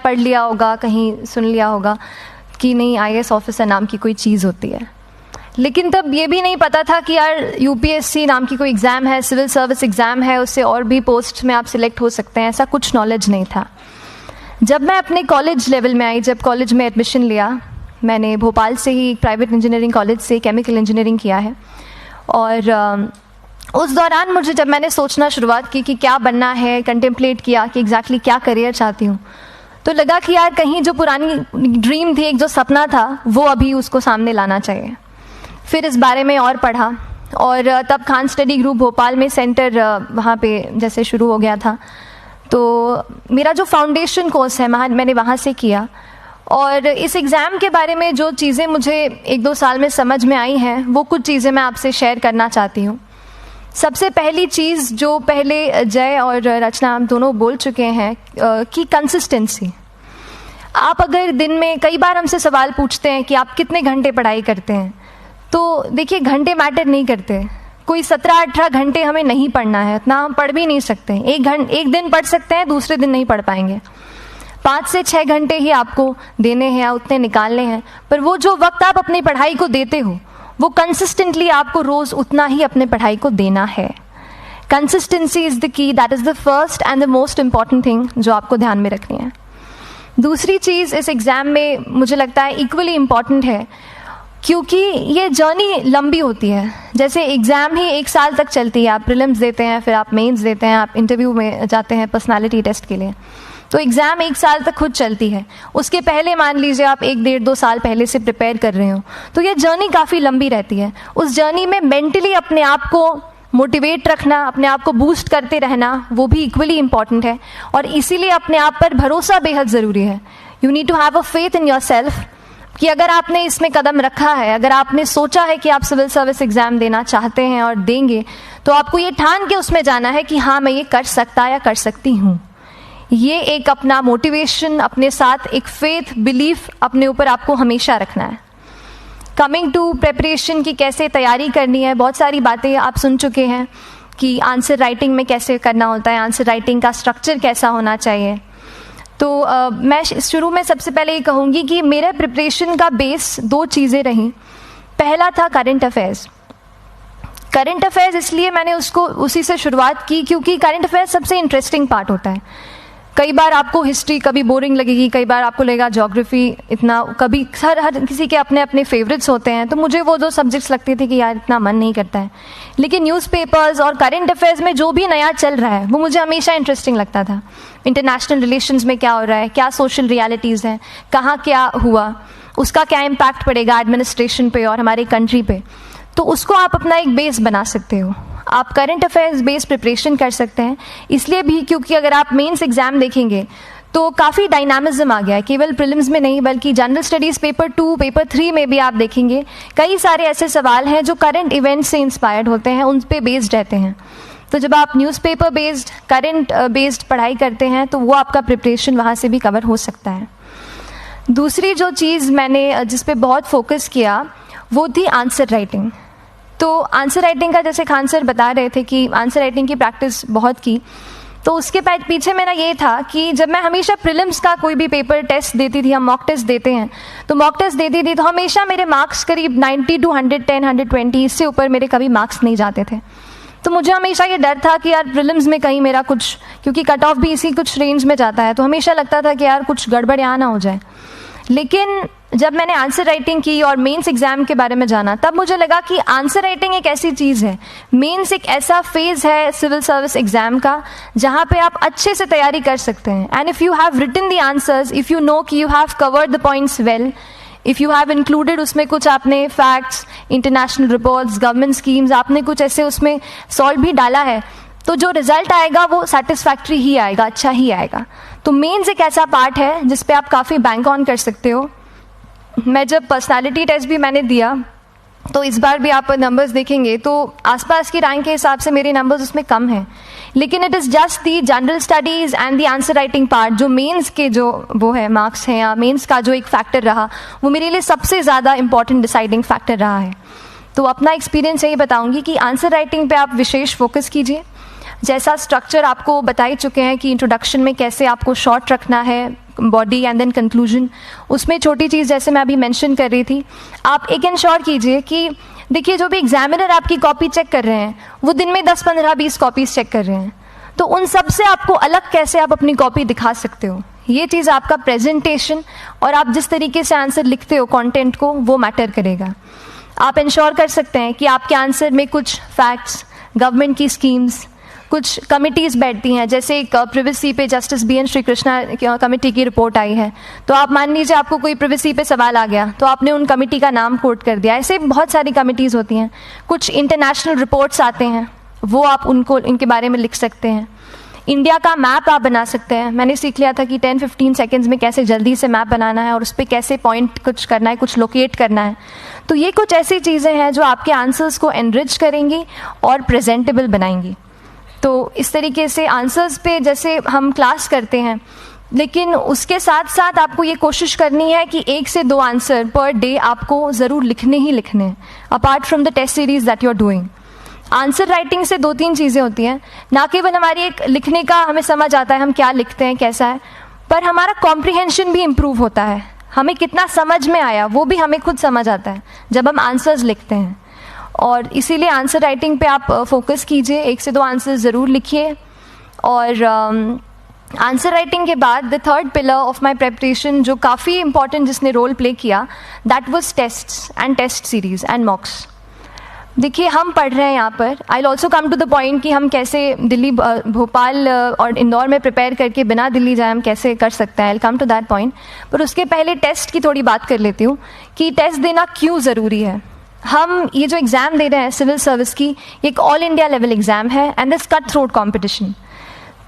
पढ़ लिया होगा, कहीं सुन लिया होगा कि नहीं IAS ऑफिसर नाम की कोई चीज़ होती है, लेकिन तब ये भी नहीं पता था कि यार UPSC नाम की कोई एग्ज़ाम है, सिविल सर्विस एग्ज़ाम है, उससे और भी पोस्ट में आप सिलेक्ट हो सकते हैं, ऐसा कुछ नॉलेज नहीं था। जब मैं अपने कॉलेज लेवल में आई, जब कॉलेज में एडमिशन लिया, मैंने भोपाल से ही प्राइवेट इंजीनियरिंग कॉलेज से केमिकल इंजीनियरिंग किया है, और उस दौरान मुझे जब मैंने सोचना शुरुआत की कि क्या बनना है, कंटेम्पलेट किया कि एग्जैक्टली क्या करियर चाहती हूँ, तो लगा कि यार कहीं जो पुरानी ड्रीम थी, एक जो सपना था, वो अभी उसको सामने लाना चाहिए। फिर इस बारे में और पढ़ा, और तब खान स्टडी ग्रुप भोपाल में सेंटर वहाँ पे जैसे शुरू हो गया था, तो मेरा जो फाउंडेशन कोर्स है मैंने वहाँ से किया। और इस एग्ज़ाम के बारे में जो चीज़ें मुझे 1-2 साल में समझ में आई हैं, वो कुछ चीज़ें मैं आपसे शेयर करना चाहती हूँ। सबसे पहली चीज़ जो पहले जय और रचना हम दोनों बोल चुके हैं कि कंसिस्टेंसी। आप अगर दिन में, कई बार हमसे सवाल पूछते हैं कि आप कितने घंटे पढ़ाई करते हैं, तो देखिए घंटे मैटर नहीं करते। कोई 17-18 घंटे हमें नहीं पढ़ना है, इतना हम पढ़ भी नहीं सकते। एक दिन पढ़ सकते हैं, दूसरे दिन नहीं पढ़ पाएंगे। 5 से 6 घंटे ही आपको देने हैं, उतने निकालने हैं, पर वो जो वक्त आप अपनी पढ़ाई को देते हो, वो कंसिस्टेंटली आपको रोज़ उतना ही अपने पढ़ाई को देना है। Consistency is the key, that is the first and the most important thing जो आपको ध्यान में रखनी है। दूसरी चीज़ इस एग्ज़ाम में मुझे लगता है इक्वली इम्पॉर्टेंट है, क्योंकि ये जर्नी लंबी होती है। जैसे एग्ज़ाम ही 1 साल तक चलती है, आप प्रीलिम्स देते हैं, फिर आप मेंस देते हैं, आप इंटरव्यू में जाते हैं पर्सनालिटी टेस्ट के लिए, तो एग्ज़ाम 1 साल तक खुद चलती है। उसके पहले मान लीजिए आप 1-1.5-2 साल पहले से प्रिपेयर कर रहे हो, तो ये जर्नी काफ़ी लंबी रहती है। उस जर्नी में मेंटली अपने आप को मोटिवेट रखना, अपने आप को बूस्ट करते रहना, वो भी इक्वली इम्पॉर्टेंट है, और इसीलिए अपने आप पर भरोसा बेहद ज़रूरी है। You need to have a faith in yourself कि अगर आपने इसमें कदम रखा है, अगर आपने सोचा है कि आप सिविल सर्विस एग्ज़ाम देना चाहते हैं और देंगे, तो आपको ये ठान के उसमें जाना है कि हाँ मैं ये कर सकता या कर सकती हूँ। ये एक अपना मोटिवेशन, अपने साथ एक फेथ, बिलीफ अपने ऊपर आपको हमेशा रखना है। कमिंग टू प्रेपरेशन की कैसे तैयारी करनी है, बहुत सारी बातें आप सुन चुके हैं कि आंसर राइटिंग में कैसे करना होता है, आंसर राइटिंग का स्ट्रक्चर कैसा होना चाहिए। तो मैं शुरू में सबसे पहले ये कहूँगी कि मेरे प्रिपरेशन का बेस 2 चीज़ें रहीं। पहला था करंट अफेयर्स। करंट अफेयर्स इसलिए मैंने उसको उसी से शुरुआत की क्योंकि करंट अफेयर्स सबसे इंटरेस्टिंग पार्ट होता है। कई बार आपको हिस्ट्री कभी बोरिंग लगेगी, कई बार आपको लगेगा ज्योग्राफी इतना, कभी हर किसी के अपने अपने फेवरेट्स होते हैं। तो मुझे वो 2 सब्जेक्ट्स लगते थे कि यार इतना मन नहीं करता है, लेकिन न्यूज़पेपर्स और करंट अफेयर्स में जो भी नया चल रहा है वो मुझे हमेशा इंटरेस्टिंग लगता था। इंटरनेशनल रिलेशंस में क्या हो रहा है, क्या सोशल रियलिटीज़ हैं, कहाँ क्या हुआ, उसका क्या इम्पैक्ट पड़ेगा एडमिनिस्ट्रेशन पे और हमारे कंट्री पे, तो उसको आप अपना एक बेस बना सकते हो। आप करंट अफेयर्स बेस्ड प्रिपरेशन कर सकते हैं, इसलिए भी क्योंकि अगर आप मेंस एग्ज़ाम देखेंगे तो काफ़ी डायनामिज्म आ गया है, केवल प्रीलिम्स में नहीं बल्कि जनरल स्टडीज़ पेपर 2, पेपर 3 में भी आप देखेंगे कई सारे ऐसे सवाल हैं जो करंट इवेंट्स से इंस्पायर्ड होते हैं, उन पे बेस्ड रहते हैं। तो जब आप न्यूज़पेपर बेस्ड, करंट बेस्ड पढ़ाई करते हैं तो वो आपका प्रिपरेशन वहाँ से भी कवर हो सकता है। दूसरी जो चीज़ मैंने जिस पे बहुत फोकस किया वो थी आंसर राइटिंग। तो आंसर राइटिंग का जैसे खान सर बता रहे थे कि आंसर राइटिंग की प्रैक्टिस बहुत की, तो उसके पीछे मेरा ये था कि जब मैं हमेशा प्रीलिम्स का कोई भी पेपर टेस्ट देती थी, हम मॉक टेस्ट देते हैं, तो मॉक टेस्ट देती थी तो हमेशा मेरे मार्क्स करीब 90 to 110, 120, इससे ऊपर मेरे कभी मार्क्स नहीं जाते थे। तो मुझे हमेशा ये डर था कि यार प्रीलिम्स में कहीं मेरा कुछ, क्योंकि कट ऑफ भी इसी कुछ रेंज में जाता है, तो हमेशा लगता था कि यार कुछ गड़बड़ यहाँ ना हो जाए। लेकिन जब मैंने आंसर राइटिंग की और मेंस एग्ज़ाम के बारे में जाना, तब मुझे लगा कि आंसर राइटिंग एक ऐसी चीज़ है, मेंस एक ऐसा फेज़ है सिविल सर्विस एग्ज़ाम का जहाँ पे आप अच्छे से तैयारी कर सकते हैं। And if you have written the answers, if you know कि you have covered the points well, if you have included उसमें कुछ आपने facts, international reports, government schemes, आपने कुछ ऐसे उसमें सॉल्व भी डाला है, तो जो रिजल्ट आएगा वो सेटिस्फैक्ट्री ही आएगा, अच्छा ही आएगा। तो मेंस एक ऐसा पार्ट है जिस पे आप काफ़ी बैंक ऑन कर सकते हो। मैं जब पर्सनालिटी टेस्ट भी मैंने दिया तो इस बार भी आप नंबर्स देखेंगे तो आसपास की रैंक के हिसाब से मेरे नंबर्स उसमें कम हैं, लेकिन it is just the general studies and the answer writing part, जो मेंस के जो वो है मार्क्स हैं या मेंस का जो एक फैक्टर रहा, वो मेरे लिए सबसे ज़्यादा इंपॉर्टेंट डिसाइडिंग फैक्टर रहा है। तो अपना एक्सपीरियंस यही बताऊंगी कि आंसर राइटिंग पे आप विशेष फोकस कीजिए। जैसा स्ट्रक्चर आपको बता ही चुके हैं कि इंट्रोडक्शन में कैसे आपको शॉर्ट रखना है, बॉडी एंड देन कंक्लूजन। उसमें छोटी चीज़ जैसे मैं अभी मेंशन कर रही थी, आप एक इंश्योर कीजिए कि देखिए जो भी एग्जामिनर आपकी कॉपी चेक कर रहे हैं वो दिन में 10, 15, 20 कॉपीज चेक कर रहे हैं, तो उन सब से आपको अलग कैसे आप अपनी कॉपी दिखा सकते हो, ये चीज़ आपका प्रेजेंटेशन और आप जिस तरीके से आंसर लिखते हो कंटेंट को, वो मैटर करेगा। आप इंश्योर कर सकते हैं कि आपके आंसर में कुछ फैक्ट्स, गवर्नमेंट की स्कीम्स, कुछ कमिटीज़ बैठती हैं, जैसे एक प्रिवेसी पे justice BN Shri Krishna committee की रिपोर्ट आई है, तो आप मान लीजिए आपको कोई प्रिवेसी पे सवाल आ गया तो आपने उन कमेटी का नाम कोट कर दिया। ऐसे बहुत सारी कमिटीज़ होती हैं। कुछ इंटरनेशनल रिपोर्ट्स आते हैं, वो आप इनके बारे में लिख सकते हैं। इंडिया का मैप आप बना सकते हैं। मैंने सीख लिया था कि 10-15 सेकेंड्स में कैसे जल्दी से मैप बनाना है और उस पर कैसे पॉइंट कुछ करना है, कुछ लोकेट करना है। तो ये कुछ ऐसी चीज़ें हैं जो आपके आंसर्स को एनरिच करेंगी और प्रेजेंटेबल बनाएंगी। तो इस तरीके से आंसर्स पे जैसे हम क्लास करते हैं, लेकिन उसके साथ साथ आपको ये कोशिश करनी है कि 1 से 2 आंसर पर डे आपको ज़रूर लिखने ही लिखने हैं, apart from the test series that you are doing. Answer writing से 2-3 चीज़ें होती हैं, ना केवल हमारी एक लिखने का हमें समझ आता है हम क्या लिखते हैं कैसा है, पर हमारा कॉम्प्रिहेंशन भी इम्प्रूव होता है। हमें कितना समझ में आया वो भी हमें खुद समझ आता है जब हम आंसर्स लिखते हैं। और इसीलिए आंसर राइटिंग पे आप फोकस कीजिए, 1 से 2 आंसर ज़रूर लिखिए। और आंसर राइटिंग के बाद the third pillar of my preparation जो काफ़ी इंपॉर्टेंट जिसने रोल प्ले किया, that was tests and test series and mocks. देखिए हम पढ़ रहे हैं यहाँ पर, I will also come to the point कि हम कैसे दिल्ली, भोपाल और इंदौर में प्रिपेयर करके बिना दिल्ली जाए हम कैसे कर सकते हैं, I will come to that point. पर उसके पहले टेस्ट की थोड़ी बात कर लेती हूँ कि टेस्ट देना क्यों ज़रूरी है। हम ये जो एग्ज़ाम दे रहे हैं सिविल सर्विस की, एक ऑल इंडिया लेवल एग्ज़ाम है and this cut throat competition.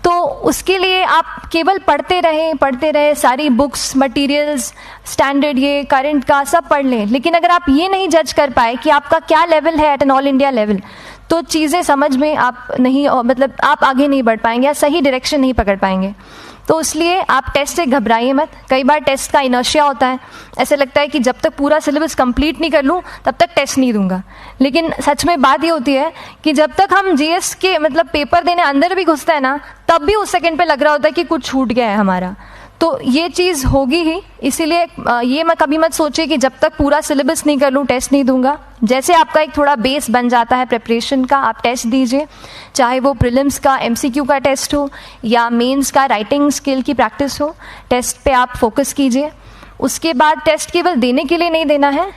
तो उसके लिए आप केवल पढ़ते रहे, सारी बुक्स, मटेरियल्स, स्टैंडर्ड ये करंट का सब पढ़ लें, लेकिन अगर आप ये नहीं जज कर पाए कि आपका क्या लेवल है at an all India level, तो चीज़ें समझ में आप नहीं, मतलब आप आगे नहीं बढ़ पाएंगे या सही डायरेक्शन नहीं पकड़ पाएंगे। तो इसलिए आप टेस्ट से घबराइए मत। कई बार टेस्ट का इनर्शिया होता है, ऐसे लगता है कि जब तक पूरा सिलेबस कंप्लीट नहीं कर लूँ तब तक टेस्ट नहीं दूंगा, लेकिन सच में बात ये होती है कि जब तक हम GS के मतलब पेपर देने अंदर भी घुसते हैं ना, तब भी उस सेकंड पे लग रहा होता है कि कुछ छूट गया है हमारा। तो ये चीज़ होगी ही, इसीलिए ये मैं कभी मत सोचिए कि जब तक पूरा सिलेबस नहीं कर लूँ टेस्ट नहीं दूंगा। जैसे आपका एक थोड़ा बेस बन जाता है प्रिपरेशन का, आप टेस्ट दीजिए, चाहे वो प्रीलिम्स का MCQ का टेस्ट हो या मेंस का राइटिंग स्किल की प्रैक्टिस हो, टेस्ट पे आप फोकस कीजिए। उसके बाद टेस्ट केवल देने के लिए नहीं देना है,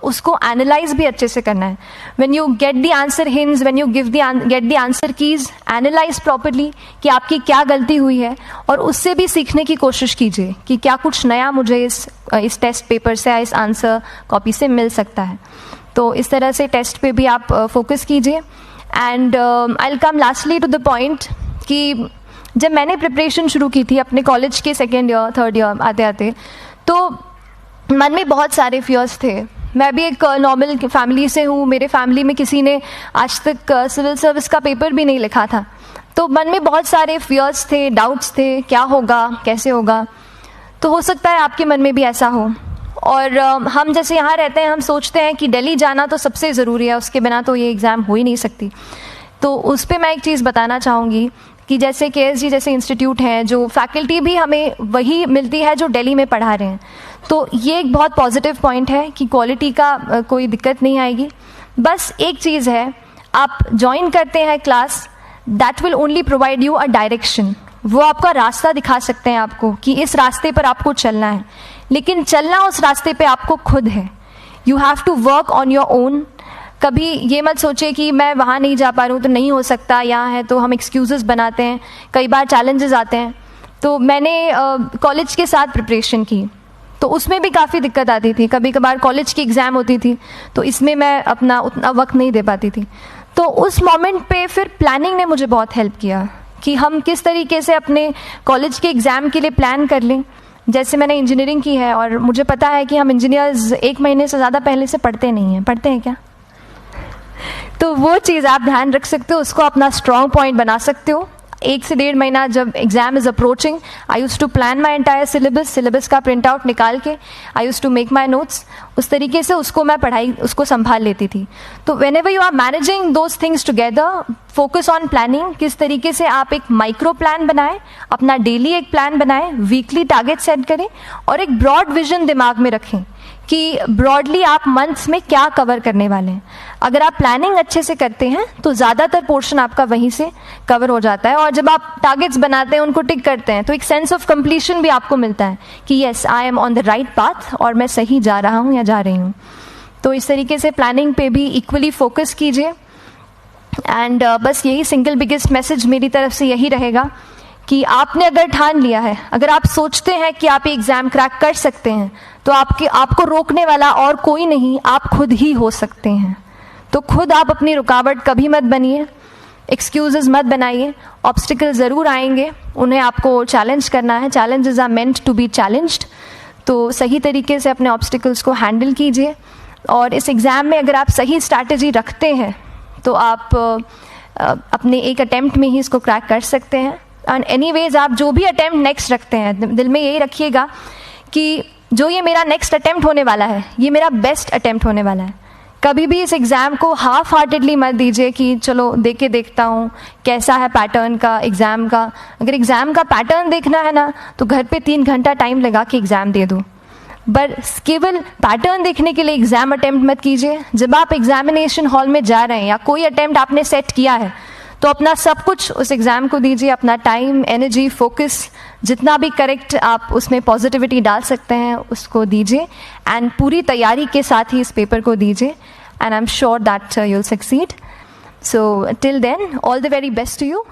उसको एनालाइज भी अच्छे से करना है। When you get the answer hints, when you get the answer keys, analyse properly कि आपकी क्या गलती हुई है और उससे भी सीखने की कोशिश कीजिए कि क्या कुछ नया मुझे इस टेस्ट पेपर से या इस आंसर कॉपी से मिल सकता है। तो इस तरह से टेस्ट पे भी आप फोकस कीजिए। And I will come lastly to the point कि जब मैंने प्रिपरेशन शुरू की थी अपने कॉलेज के 2nd ईयर 3rd ईयर आते आते, तो मन में बहुत सारे फियर्स थे। मैं भी एक नॉर्मल फैमिली से हूँ, मेरे फैमिली में किसी ने आज तक सिविल सर्विस का पेपर भी नहीं लिखा था, तो मन में बहुत सारे फियर्स थे, डाउट्स थे, क्या होगा, कैसे होगा। तो हो सकता है आपके मन में भी ऐसा हो। और हम जैसे यहाँ रहते हैं, हम सोचते हैं कि दिल्ली जाना तो सबसे ज़रूरी है, उसके बिना तो ये एग्ज़ाम हो ही नहीं सकती। तो उस पर मैं एक चीज़ बताना चाहूँगी कि जैसे KSG जैसे इंस्टीट्यूट हैं, जो फैकल्टी भी हमें वही मिलती है जो दिल्ली में पढ़ा रहे हैं, तो ये एक बहुत पॉजिटिव पॉइंट है कि क्वालिटी का कोई दिक्कत नहीं आएगी। बस एक चीज़ है, आप ज्वाइन करते हैं class, that will only provide you a direction. वो आपका रास्ता दिखा सकते हैं आपको कि इस रास्ते पर आपको चलना है, लेकिन चलना उस रास्ते पे आपको खुद है। You have to work on your own. कभी ये मत सोचे कि मैं वहाँ नहीं जा पा रहा हूँ तो नहीं हो सकता, यहाँ है, तो हम एक्सक्यूज़ेस बनाते हैं। कई बार चैलेंजेस आते हैं। तो मैंने कॉलेज के साथ प्रिपरेशन की, तो उसमें भी काफ़ी दिक्कत आती थी। कभी कभार कॉलेज की एग्ज़ाम होती थी तो इसमें मैं अपना उतना वक्त नहीं दे पाती थी। तो उस मोमेंट पे फिर प्लानिंग ने मुझे बहुत हेल्प किया कि हम किस तरीके से अपने कॉलेज के एग्ज़ाम के लिए प्लान कर लें। जैसे मैंने इंजीनियरिंग की है और मुझे पता है कि हम इंजीनियर्स 1 महीने से ज़्यादा पहले से पढ़ते नहीं हैं। पढ़ते हैं क्या? तो वो चीज़ आप ध्यान रख सकते हो, उसको अपना स्ट्रॉन्ग पॉइंट बना सकते हो। 1 से 1.5 महीना जब exam is approaching, I used to plan my entire syllabus का प्रिंट आउट निकाल के I used to make my notes, उस तरीके से उसको मैं उसको संभाल लेती थी। तो whenever you are managing those things together, focus on planning, किस तरीके से आप एक माइक्रो प्लान बनाएं, अपना डेली एक प्लान बनाएं, वीकली टारगेट सेट करें और एक ब्रॉड विजन दिमाग में रखें कि ब्रॉडली आप मंथ्स में क्या कवर करने वाले हैं। अगर आप प्लानिंग अच्छे से करते हैं तो ज़्यादातर पोर्शन आपका वहीं से कवर हो जाता है, और जब आप टारगेट्स बनाते हैं, उनको टिक करते हैं, तो एक सेंस ऑफ कंप्लीशन भी आपको मिलता है कि yes I am on the right path और मैं सही जा रहा हूँ या जा रही हूँ। तो इस तरीके से प्लानिंग पे भी इक्वली फोकस कीजिए। एंड बस यही सिंगल बिगेस्ट मैसेज मेरी तरफ से यही रहेगा कि आपने अगर ठान लिया है, अगर आप सोचते हैं कि आप ये एग्ज़ाम क्रैक कर सकते हैं, तो आपको रोकने वाला और कोई नहीं, आप खुद ही हो सकते हैं। तो खुद आप अपनी रुकावट कभी मत बनिए, एक्सक्यूजेस मत बनाइए। ऑब्स्टिकल ज़रूर आएंगे, उन्हें आपको चैलेंज करना है। Challenges are meant to be challenged. तो सही तरीके से अपने ऑब्स्टिकल्स को हैंडल कीजिए, और इस एग्ज़ाम में अगर आप सही स्ट्रैटेजी रखते हैं तो आप अपने एक अटैम्प्ट में ही इसको क्रैक कर सकते हैं। एंड एनीवेज आप जो भी अटैम्प्ट नेक्स्ट रखते हैं, दिल में यही रखिएगा कि जो ये मेरा नेक्स्ट अटैम्प्ट होने वाला है, ये मेरा बेस्ट अटैम्प्ट होने वाला है। कभी भी इस एग्ज़ाम को हाफ हार्टेडली मत दीजिए कि चलो दे के देखता हूँ कैसा है पैटर्न का एग्ज़ाम का। अगर एग्ज़ाम का पैटर्न देखना है ना, तो घर पे 3 घंटा टाइम लगा के एग्ज़ाम दे दो, बस केवल पैटर्न देखने के लिए एग्ज़ाम अटैम्प्ट मत कीजिए। जब आप एग्जामिनेशन हॉल में जा रहे हैं या कोई अटैम्प्ट आपने सेट किया है, तो अपना सब कुछ उस एग्ज़ाम को दीजिए, अपना टाइम, एनर्जी, फोकस, जितना भी करेक्ट आप उसमें पॉजिटिविटी डाल सकते हैं उसको दीजिए, एंड पूरी तैयारी के साथ ही इस पेपर को दीजिए, and I am sure that you will succeed. So till then, all the very best to you.